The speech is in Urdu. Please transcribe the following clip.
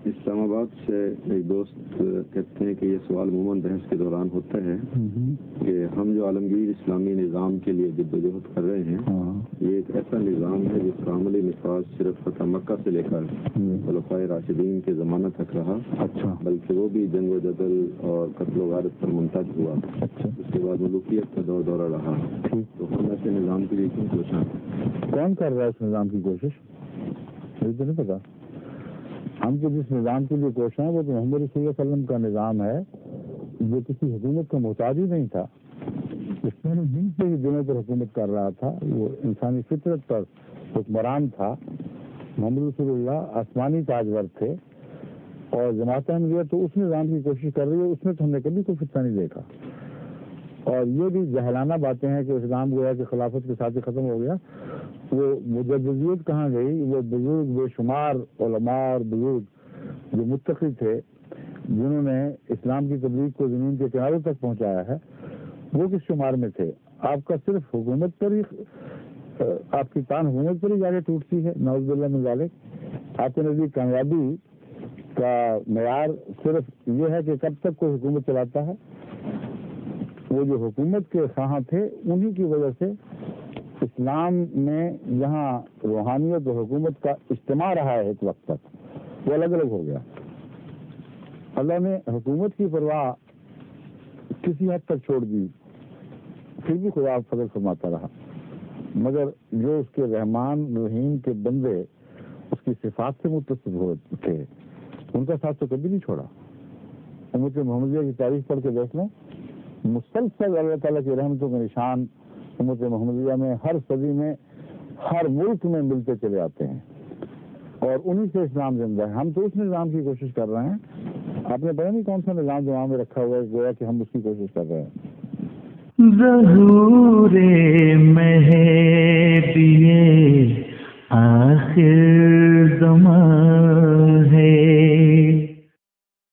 اسلام آباد سے ایک دوست کہتے ہیں کہ یہ سوال عموماً بحث کے دوران ہوتا ہے کہ ہم جو عالمگیر اسلامی نظام کے لیے جدوجہد کر رہے ہیں یہ ایک ایسا نظام ہے جس کا عملی نفاذ صرف فتح مکہ سے لے کر خلفائے راشدین کے زمانہ تک رہا، بلکہ وہ بھی جنگ و جدل اور قتل و غارت پر منتج ہوا، اس کے بعد ملوکیت کا دور دورہ رہا، تو ہم ایسے نظام کے لیے کیوں سوچا؟ کون کر رہا ہے اس نظام کی کوشش؟ مجھے تو نہیں پتا. ہم تو جس نظام کے لیے کوشش ہیں وہ تو محمد صلی اللہ علیہ وسلم کا نظام ہے جو کسی حکومت کا محتاج ہی نہیں تھا. اس میں دن سے ہی دنوں پر حکومت کر رہا تھا، وہ انسانی فطرت پر حکمران تھا. محمد رسول اللہ آسمانی تاجور تھے اور جماعت احمدیہ تو اس نظام کی کوشش کر رہی ہے، اس میں تو ہم نے کبھی کوئی فتنہ نہیں دیکھا. اور یہ بھی جہلانہ باتیں ہیں کہ اسلام گویا کہ خلافت کے ساتھ ہی ختم ہو گیا. وہ مجددیت کہاں گئی؟ وہ بزرگ بے شمار علماء اور بزرگ جو متقی تھے جنہوں نے اسلام کی تبلیغ کو زمین کے کناروں تک پہنچایا ہے، وہ کس شمار میں تھے؟ آپ کا صرف حکومت پر ہی، آپ کی تان حکومت پر ہی جا کے ٹوٹتی ہے. نعوذ باللہ من ذالک. آپ کے نزدیک کامیابی کا معیار صرف یہ ہے کہ کب تک کوئی حکومت چلاتا ہے. وہ جو حکومت کے خواہاں تھے انہی کی وجہ سے اسلام میں جہاں روحانیت و حکومت کا اجتماع رہا ہے ایک وقت تک، وہ الگ الگ ہو گیا. اللہ نے حکومت کی پرواہ کسی حد تک چھوڑ دی، پھر بھی خدا فضل فرماتا رہا. مگر جو اس کے رحمان رحیم کے بندے اس کی صفات سے متصف ہوتے تھے ان کا ساتھ تو کبھی نہیں چھوڑا. امت محمدیہ کی تاریخ پڑھ کے دیکھ لیں، مسلسل اللہ تعالیٰ کی رحمتوں کے نشان امت محمدیہ میں ہر صدی میں ہر ملک میں ملتے چلے آتے ہیں اور انہی سے اسلام زندہ ہے. ہم تو اس نظام کی کوشش کر رہے ہیں. آپ نے پتا نہیں کون سا نظام دماغ میں رکھا ہوا ہے گویا کہ ہم اس کی کوشش کر رہے ہیں. ظہور مہدی آخر زمان